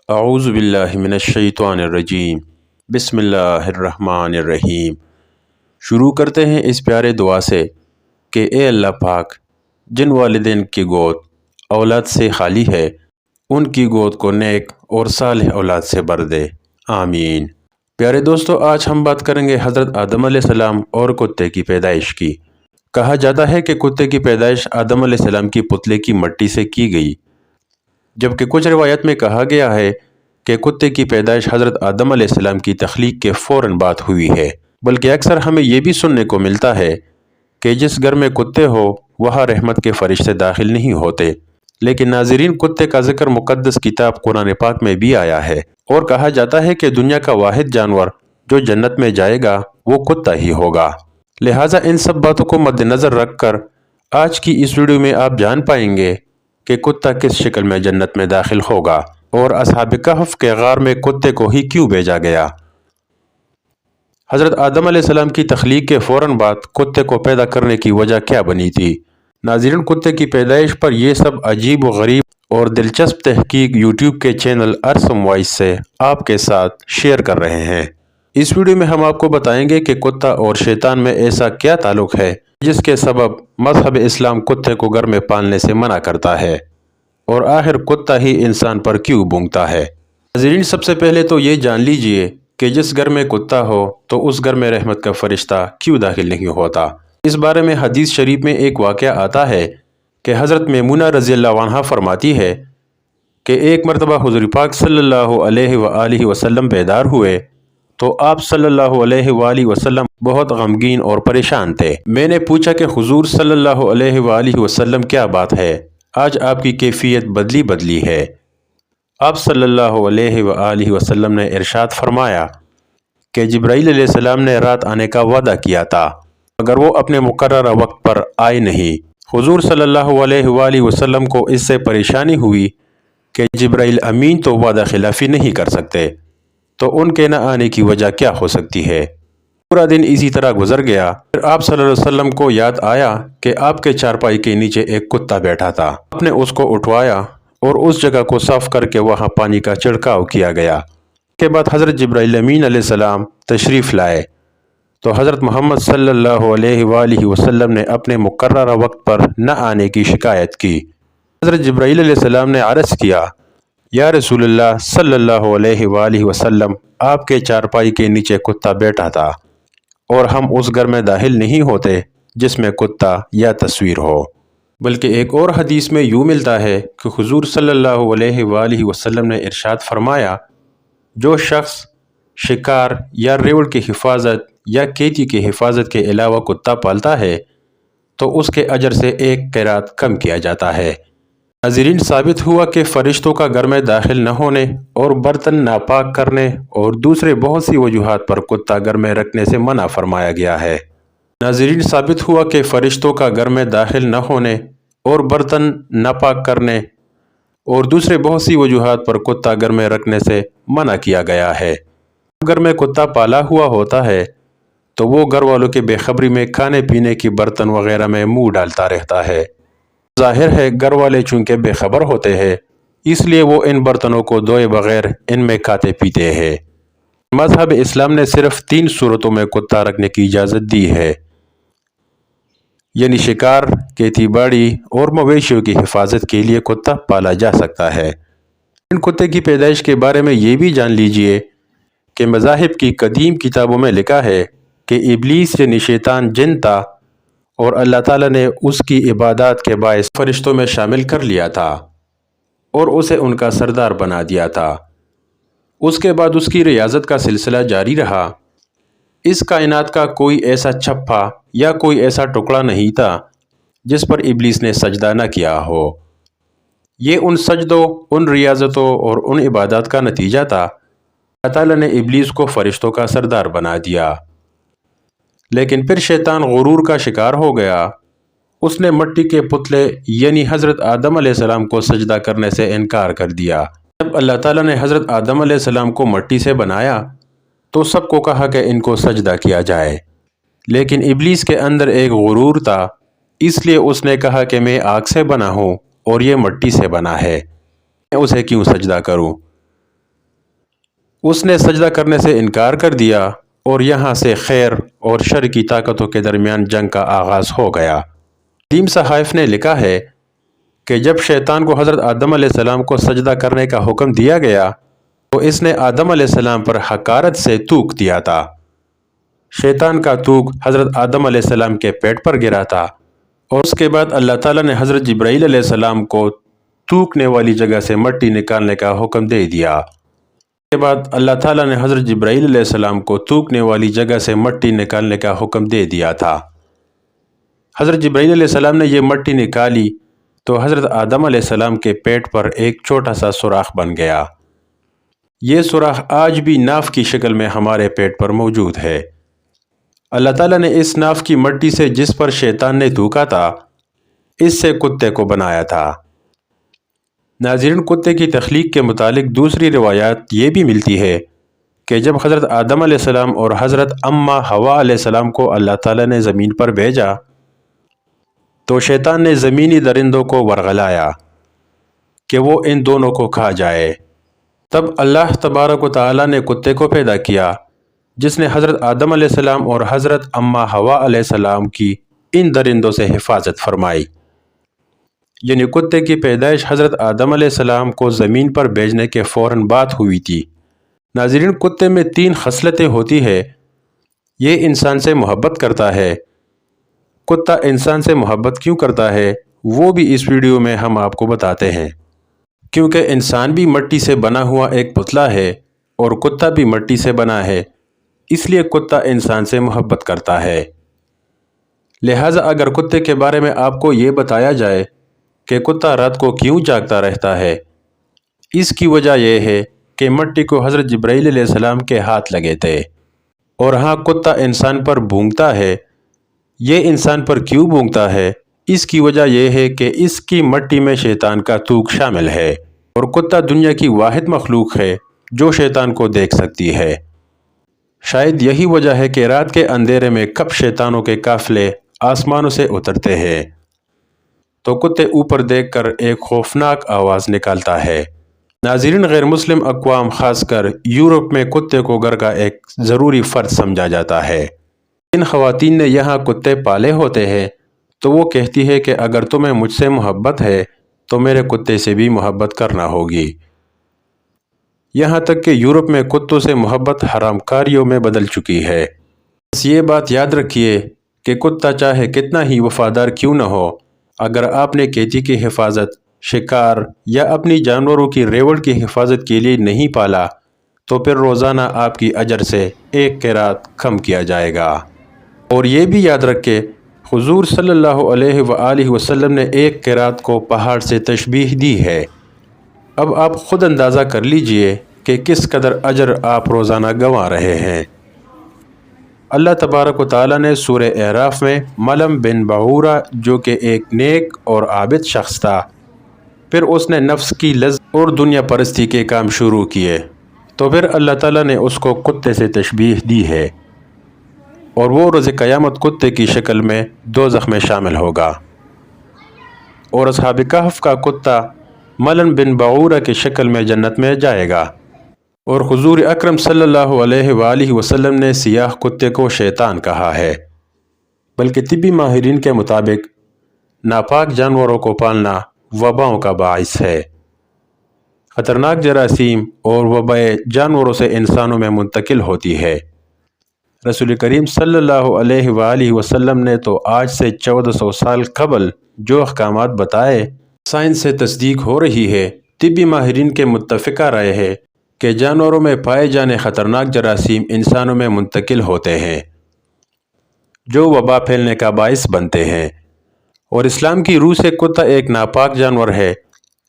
اعوذ باللہ من الشیطان الرجیم بسم اللہ الرحمن الرحیم۔ شروع کرتے ہیں اس پیارے دعا سے کہ اے اللہ پاک، جن والدین کی گود اولاد سے خالی ہے ان کی گود کو نیک اور صالح اولاد سے بھر دے، آمین۔ پیارے دوستو، آج ہم بات کریں گے حضرت آدم علیہ السلام اور کتے کی پیدائش کی۔ کہا جاتا ہے کہ کتے کی پیدائش آدم علیہ السلام کی پتلے کی مٹی سے کی گئی، جبکہ کچھ روایت میں کہا گیا ہے کہ کتے کی پیدائش حضرت آدم علیہ السلام کی تخلیق کے فوراً بعد ہوئی ہے۔ بلکہ اکثر ہمیں یہ بھی سننے کو ملتا ہے کہ جس گھر میں کتے ہو وہاں رحمت کے فرشتے داخل نہیں ہوتے۔ لیکن ناظرین، کتے کا ذکر مقدس کتاب قرآن پاک میں بھی آیا ہے، اور کہا جاتا ہے کہ دنیا کا واحد جانور جو جنت میں جائے گا وہ کتا ہی ہوگا۔ لہٰذا ان سب باتوں کو مد نظر رکھ کر آج کی اس ویڈیو میں آپ جان پائیں گے کہ کتا کس شکل میں جنت میں داخل ہوگا اور اصحاب کہف کے غار میں کتے کو ہی کیوں بھیجا گیا۔ حضرت آدم علیہ السلام کی تخلیق کے فوراً بعد کتے کو پیدا کرنے کی وجہ کیا بنی تھی؟ ناظرین، کتے کی پیدائش پر یہ سب عجیب و غریب اور دلچسپ تحقیق یوٹیوب کے چینل ارسم وائس سے آپ کے ساتھ شیئر کر رہے ہیں۔ اس ویڈیو میں ہم آپ کو بتائیں گے کہ کتا اور شیطان میں ایسا کیا تعلق ہے جس کے سبب مذہب اسلام کتے کو گھر میں پالنے سے منع کرتا ہے، اور آخر کتا ہی انسان پر کیوں بھونکتا ہے۔ ناظرین، سب سے پہلے تو یہ جان لیجئے کہ جس گھر میں کتا ہو تو اس گھر میں رحمت کا فرشتہ کیوں داخل نہیں ہوتا۔ اس بارے میں حدیث شریف میں ایک واقعہ آتا ہے کہ حضرت میمونہ رضی اللہ عنہا فرماتی ہے کہ ایک مرتبہ حضور پاک صلی اللہ علیہ وآلہ وسلم بیدار ہوئے تو آپ صلی اللہ علیہ وآلہ وسلم بہت غمگین اور پریشان تھے۔ میں نے پوچھا کہ حضور صلی اللہ علیہ وآلہ وسلم کیا بات ہے، آج آپ کی کیفیت بدلی ہے۔ آپ صلی اللہ علیہ وآلہ وسلم نے ارشاد فرمایا کہ جبرائیل علیہ السلام نے رات آنے کا وعدہ کیا تھا مگر وہ اپنے مقررہ وقت پر آئے نہیں۔ حضور صلی اللہ علیہ وآلہ وسلم کو اس سے پریشانی ہوئی کہ جبرائیل امین تو وعدہ خلافی نہیں کر سکتے، تو ان کے نہ آنے کی وجہ کیا ہو سکتی ہے۔ پورا دن اسی طرح گزر گیا۔ پھر آپ صلی اللہ علیہ وسلم کو یاد آیا کہ آپ کے چارپائی کے نیچے ایک کتا بیٹھا تھا۔ آپ نے اس کو اٹھوایا اور اس جگہ کو صاف کر کے وہاں پانی کا چھڑکاؤ کیا گیا۔ اس کے بعد حضرت جبرائیل امین علیہ السلام تشریف لائے تو حضرت محمد صلی اللہ علیہ وآلہ وسلم نے اپنے مقررہ وقت پر نہ آنے کی شکایت کی۔ حضرت جبرائیل علیہ السلام نے عرض کیا، یا رسول اللہ صلی اللہ علیہ وآلہ وسلم، آپ کے چارپائی کے نیچے کتا بیٹھا تھا اور ہم اس گھر میں داخل نہیں ہوتے جس میں کتا یا تصویر ہو۔ بلکہ ایک اور حدیث میں یوں ملتا ہے کہ حضور صلی اللہ علیہ وآلہ وسلم نے ارشاد فرمایا، جو شخص شکار یا ریوڑ کی حفاظت یا کیچی کی حفاظت کے علاوہ کتا پالتا ہے تو اس کے اجر سے ایک قیرات کم کیا جاتا ہے۔ ناظرین، ثابت ہوا کہ فرشتوں کا گھر میں داخل نہ ہونے اور برتن ناپاک کرنے اور دوسرے بہت سی وجوہات پر کتا گھر میں رکھنے سے منع فرمایا گیا ہے۔ ناظرین، ثابت ہوا کہ فرشتوں کا گھر میں داخل نہ ہونے اور برتن ناپاک کرنے اور دوسرے بہت سی وجوہات پر کتا گھر میں رکھنے سے منع کیا گیا ہے۔ گھر میں کتا پالا ہوا ہوتا ہے تو وہ گھر والوں کے بے خبری میں کھانے پینے کی برتن وغیرہ میں منہ ڈالتا رہتا ہے۔ ظاہر ہے گھر والے چونکہ بے خبر ہوتے ہیں، اس لیے وہ ان برتنوں کو دھوئے بغیر ان میں کھاتے پیتے ہیں۔ مذہب اسلام نے صرف 3 صورتوں میں کتا رکھنے کی اجازت دی ہے، یعنی شکار، کھیتی باڑی اور مویشیوں کی حفاظت کے لیے کتا پالا جا سکتا ہے۔ ان کتے کی پیدائش کے بارے میں یہ بھی جان لیجئے کہ مذاہب کی قدیم کتابوں میں لکھا ہے کہ ابلیس یعنی شیطان جن تھا اور اللہ تعالیٰ نے اس کی عبادات کے باعث فرشتوں میں شامل کر لیا تھا اور اسے ان کا سردار بنا دیا تھا۔ اس کے بعد اس کی ریاضت کا سلسلہ جاری رہا۔ اس کائنات کا کوئی ایسا چھپا یا کوئی ایسا ٹکڑا نہیں تھا جس پر ابلیس نے سجدہ نہ کیا ہو۔ یہ ان سجدوں، ان ریاضتوں اور ان عبادات کا نتیجہ تھا۔ اللہ تعالیٰ نے ابلیس کو فرشتوں کا سردار بنا دیا، لیکن پھر شیطان غرور کا شکار ہو گیا۔ اس نے مٹی کے پتلے یعنی حضرت آدم علیہ السلام کو سجدہ کرنے سے انکار کر دیا۔ جب اللہ تعالیٰ نے حضرت آدم علیہ السلام کو مٹی سے بنایا تو سب کو کہا کہ ان کو سجدہ کیا جائے، لیکن ابلیس کے اندر ایک غرور تھا، اس لیے اس نے کہا کہ میں آگ سے بنا ہوں اور یہ مٹی سے بنا ہے، میں اسے کیوں سجدہ کروں۔ اس نے سجدہ کرنے سے انکار کر دیا اور یہاں سے خیر اور شر کی طاقتوں کے درمیان جنگ کا آغاز ہو گیا۔ قدیم صحائف نے لکھا ہے کہ جب شیطان کو حضرت آدم علیہ السلام کو سجدہ کرنے کا حکم دیا گیا تو اس نے آدم علیہ السلام پر حقارت سے تھوک دیا تھا۔ شیطان کا تھوک حضرت آدم علیہ السلام کے پیٹ پر گرا تھا اور اس کے بعد اللہ تعالیٰ نے حضرت جبرائیل علیہ السلام کو تھوکنے والی جگہ سے مٹی نکالنے کا حکم دے دیا۔ اس کے بعد اللہ تعالیٰ نے حضرت جبرائیل علیہ السلام کو تھوکنے والی جگہ سے مٹی نکالنے کا حکم دے دیا تھا۔ حضرت جبرائیل علیہ السلام نے یہ مٹی نکالی تو حضرت آدم علیہ السلام کے پیٹ پر ایک چھوٹا سا سوراخ بن گیا۔ یہ سوراخ آج بھی ناف کی شکل میں ہمارے پیٹ پر موجود ہے۔ اللہ تعالیٰ نے اس ناف کی مٹی سے جس پر شیطان نے تھوکا تھا اس سے کتے کو بنایا تھا۔ ناظرین، کتے کی تخلیق کے متعلق دوسری روایات یہ بھی ملتی ہے کہ جب حضرت آدم علیہ السلام اور حضرت اماں حوا علیہ السلام کو اللہ تعالیٰ نے زمین پر بھیجا تو شیطان نے زمینی درندوں کو ورغلایا کہ وہ ان دونوں کو کھا جائے۔ تب اللہ تبارک و تعالیٰ نے کتے کو پیدا کیا جس نے حضرت آدم علیہ السلام اور حضرت اماں حوا علیہ السلام کی ان درندوں سے حفاظت فرمائی۔ یعنی کتے کی پیدائش حضرت آدم علیہ السلام کو زمین پر بھیجنے کے فوراً بعد ہوئی تھی۔ ناظرین، کتے میں 3 خصلتیں ہوتی ہے۔ یہ انسان سے محبت کرتا ہے۔ کتا انسان سے محبت کیوں کرتا ہے وہ بھی اس ویڈیو میں ہم آپ کو بتاتے ہیں، کیونکہ انسان بھی مٹی سے بنا ہوا ایک پتلا ہے اور کتا بھی مٹی سے بنا ہے، اس لیے کتا انسان سے محبت کرتا ہے۔ لہٰذا اگر کتے کے بارے میں آپ کو یہ بتایا جائے کہ کتا رات کو کیوں جاگتا رہتا ہے، اس کی وجہ یہ ہے کہ مٹی کو حضرت جبرائیل علیہ السلام کے ہاتھ لگے تھے۔ اور ہاں، کتا انسان پر بھونکتا ہے۔ یہ انسان پر کیوں بھونکتا ہے؟ اس کی وجہ یہ ہے کہ اس کی مٹی میں شیطان کا تھوک شامل ہے اور کتا دنیا کی واحد مخلوق ہے جو شیطان کو دیکھ سکتی ہے۔ شاید یہی وجہ ہے کہ رات کے اندھیرے میں کب شیطانوں کے قافلے آسمانوں سے اترتے ہیں تو کتے اوپر دیکھ کر ایک خوفناک آواز نکالتا ہے۔ ناظرین، غیر مسلم اقوام خاص کر یورپ میں کتے کو گھر کا ایک ضروری فرد سمجھا جاتا ہے۔ ان خواتین نے یہاں کتے پالے ہوتے ہیں تو وہ کہتی ہے کہ اگر تمہیں مجھ سے محبت ہے تو میرے کتے سے بھی محبت کرنا ہوگی۔ یہاں تک کہ یورپ میں کتوں سے محبت حرام کاریوں میں بدل چکی ہے۔ بس یہ بات یاد رکھیے کہ کتا چاہے کتنا ہی وفادار کیوں نہ ہو، اگر آپ نے کھیتی کی حفاظت، شکار یا اپنی جانوروں کی ریوڑ کی حفاظت کے لیے نہیں پالا تو پھر روزانہ آپ کی اجر سے 1 قیرات کم کیا جائے گا۔ اور یہ بھی یاد رکھیں، حضور صلی اللہ علیہ وآلہ وسلم نے 1 قیرات کو پہاڑ سے تشبیہ دی ہے۔ اب آپ خود اندازہ کر لیجئے کہ کس قدر اجر آپ روزانہ گنوا رہے ہیں۔ اللہ تبارک و تعالیٰ نے سورہ اعراف میں ملم بن بعورہ جو کہ ایک نیک اور عابد شخص تھا، پھر اس نے نفس کی لذت اور دنیا پرستی کے کام شروع کیے تو پھر اللہ تعالیٰ نے اس کو کتے سے تشبیہ دی ہے اور وہ روز قیامت کتے کی شکل میں دوزخ میں شامل ہوگا، اور اصحاب کہف کا کتا ملن بن بعورہ کی شکل میں جنت میں جائے گا۔ اور حضور اکرم صلی اللہ علیہ وآلہ وسلم نے سیاہ کتے کو شیطان کہا ہے۔ بلکہ طبی ماہرین کے مطابق ناپاک جانوروں کو پالنا وباؤں کا باعث ہے۔ خطرناک جراثیم اور وبائیں جانوروں سے انسانوں میں منتقل ہوتی ہے۔ رسول کریم صلی اللہ علیہ وآلہ وسلم نے تو آج سے 1400 سال قبل جو احکامات بتائے، سائنس سے تصدیق ہو رہی ہے۔ طبی ماہرین کے متفقہ رائے ہے کہ جانوروں میں پائے جانے خطرناک جراثیم انسانوں میں منتقل ہوتے ہیں جو وبا پھیلنے کا باعث بنتے ہیں۔ اور اسلام کی روح سے کتا ایک ناپاک جانور ہے۔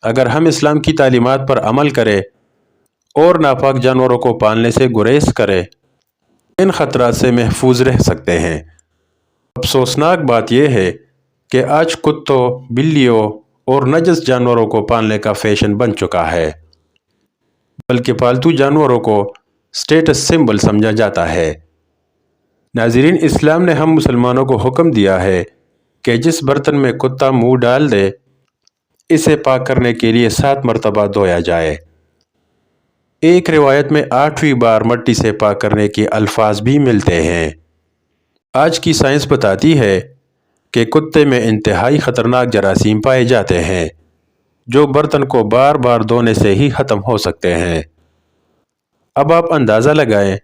اگر ہم اسلام کی تعلیمات پر عمل کریں اور ناپاک جانوروں کو پالنے سے گریز کریں، ان خطرات سے محفوظ رہ سکتے ہیں۔ افسوسناک بات یہ ہے کہ آج کتوں، بلیوں اور نجس جانوروں کو پالنے کا فیشن بن چکا ہے، بلکہ پالتو جانوروں کو سٹیٹس سمبل سمجھا جاتا ہے۔ ناظرین، اسلام نے ہم مسلمانوں کو حکم دیا ہے کہ جس برتن میں کتا منہ ڈال دے اسے پاک کرنے کے لیے 7 مرتبہ دھویا جائے۔ ایک روایت میں 8ویں بار مٹی سے پاک کرنے کے الفاظ بھی ملتے ہیں۔ آج کی سائنس بتاتی ہے کہ کتے میں انتہائی خطرناک جراثیم پائے جاتے ہیں جو برتن کو بار بار دھونے سے ہی ختم ہو سکتے ہیں۔ اب آپ اندازہ لگائیں،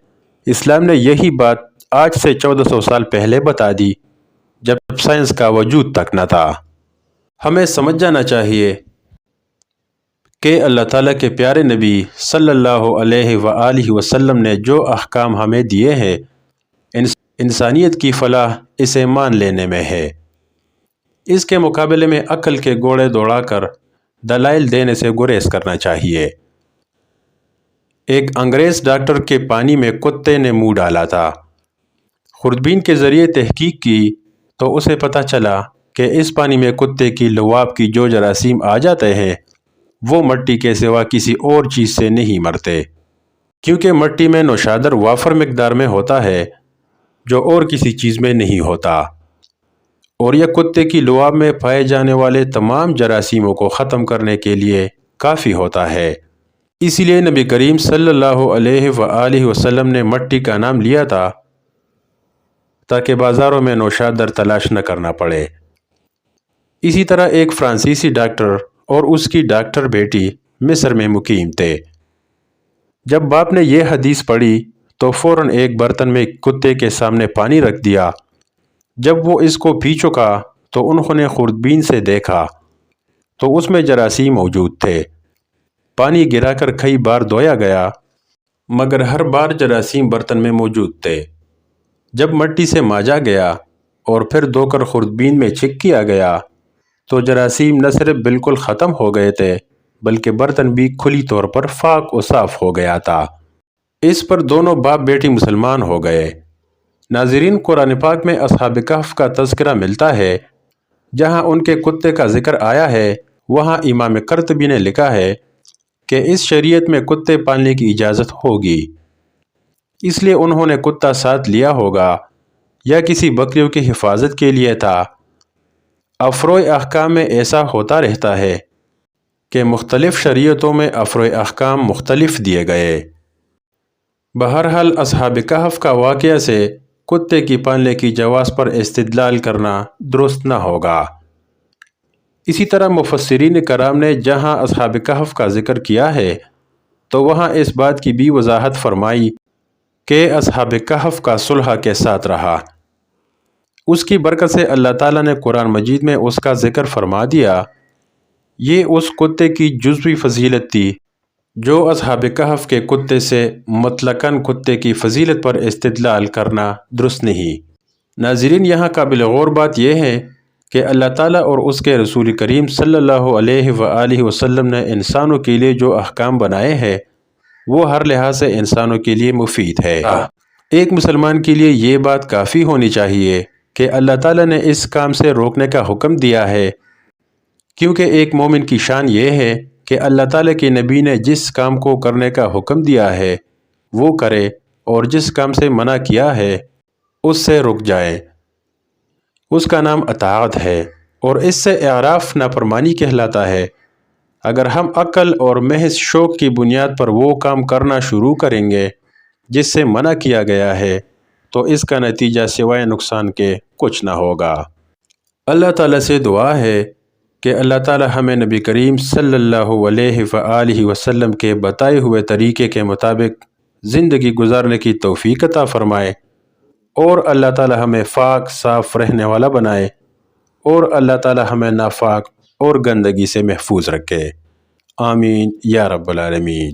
اسلام نے یہی بات آج سے 1400 سال پہلے بتا دی جب سائنس کا وجود تک نہ تھا۔ ہمیں سمجھ جانا چاہیے کہ اللہ تعالیٰ کے پیارے نبی صلی اللہ علیہ وآلہ وسلم نے جو احکام ہمیں دیے ہیں، انسانیت کی فلاح اسے مان لینے میں ہے۔ اس کے مقابلے میں عقل کے گھوڑے دوڑا کر دلائل دینے سے گریز کرنا چاہیے۔ ایک انگریز ڈاکٹر کے پانی میں کتے نے منہ ڈالا تھا۔ خوردبین کے ذریعے تحقیق کی تو اسے پتہ چلا کہ اس پانی میں کتے کی لعاب کی جو جراثیم آ جاتے ہیں وہ مٹی کے سوا کسی اور چیز سے نہیں مرتے، کیونکہ مٹی میں نوشادر وافر مقدار میں ہوتا ہے جو اور کسی چیز میں نہیں ہوتا، اور یہ کتے کی لعاب میں پائے جانے والے تمام جراثیموں کو ختم کرنے کے لیے کافی ہوتا ہے۔ اسی لیے نبی کریم صلی اللہ علیہ وآلہ وسلم نے مٹی کا نام لیا تھا تاکہ بازاروں میں نوشادر تلاش نہ کرنا پڑے۔ اسی طرح ایک فرانسیسی ڈاکٹر اور اس کی ڈاکٹر بیٹی مصر میں مقیم تھے۔ جب باپ نے یہ حدیث پڑھی تو فوراً ایک برتن میں کتے کے سامنے پانی رکھ دیا۔ جب وہ اس کو پی چکا تو انہوں نے خوردبین سے دیکھا تو اس میں جراثیم موجود تھے۔ پانی گرا کر کئی بار دھویا گیا مگر ہر بار جراثیم برتن میں موجود تھے۔ جب مٹی سے ماجا گیا اور پھر دھو کر خوردبین میں چیک کیا گیا تو جراثیم نہ صرف بالکل ختم ہو گئے تھے بلکہ برتن بھی کھلی طور پر پاک و صاف ہو گیا تھا۔ اس پر دونوں باپ بیٹی مسلمان ہو گئے۔ ناظرین، قرآن پاک میں اصحاب کہف کا تذکرہ ملتا ہے۔ جہاں ان کے کتے کا ذکر آیا ہے وہاں امام قرطبی نے لکھا ہے کہ اس شریعت میں کتے پالنے کی اجازت ہوگی، اس لیے انہوں نے کتا ساتھ لیا ہوگا یا کسی بکریوں کی حفاظت کے لیے تھا۔ افروع احکام میں ایسا ہوتا رہتا ہے کہ مختلف شریعتوں میں افروع احکام مختلف دیے گئے۔ بہرحال اصحاب کہف کا واقعہ سے کتے کی پالنے کی جواز پر استدلال کرنا درست نہ ہوگا۔ اسی طرح مفسرین کرام نے جہاں اصحاب کہف کا ذکر کیا ہے تو وہاں اس بات کی بھی وضاحت فرمائی کہ اصحاب کہف کا صلح کے ساتھ رہا۔ اس کی برکت سے اللہ تعالیٰ نے قرآن مجید میں اس کا ذکر فرما دیا۔ یہ اس کتے کی جزوی فضیلت تھی جو اصحاب کہف کے کتے سے مطلقاً کتے کی فضیلت پر استدلال کرنا درست نہیں۔ ناظرین، یہاں قابل غور بات یہ ہے کہ اللہ تعالیٰ اور اس کے رسول کریم صلی اللہ علیہ وآلہ وسلم نے انسانوں کے لیے جو احکام بنائے ہیں وہ ہر لحاظ سے انسانوں کے لیے مفید ہے۔ ایک مسلمان کے لیے یہ بات کافی ہونی چاہیے کہ اللہ تعالیٰ نے اس کام سے روکنے کا حکم دیا ہے، کیونکہ ایک مومن کی شان یہ ہے کہ اللہ تعالیٰ کے نبی نے جس کام کو کرنے کا حکم دیا ہے وہ کرے اور جس کام سے منع کیا ہے اس سے رک جائے۔ اس کا نام اطاعت ہے اور اس سے اعراف نافرمانی کہلاتا ہے۔ اگر ہم عقل اور محض شوق کی بنیاد پر وہ کام کرنا شروع کریں گے جس سے منع کیا گیا ہے تو اس کا نتیجہ سوائے نقصان کے کچھ نہ ہوگا۔ اللہ تعالیٰ سے دعا ہے کہ اللہ تعالیٰ ہمیں نبی کریم صلی اللہ علیہ وآلہ وسلم کے بتائے ہوئے طریقے کے مطابق زندگی گزارنے کی توفیق عطا فرمائے، اور اللہ تعالیٰ ہمیں پاک صاف رہنے والا بنائے، اور اللہ تعالیٰ ہمیں ناپاک اور گندگی سے محفوظ رکھے۔ آمین یا رب العالمین۔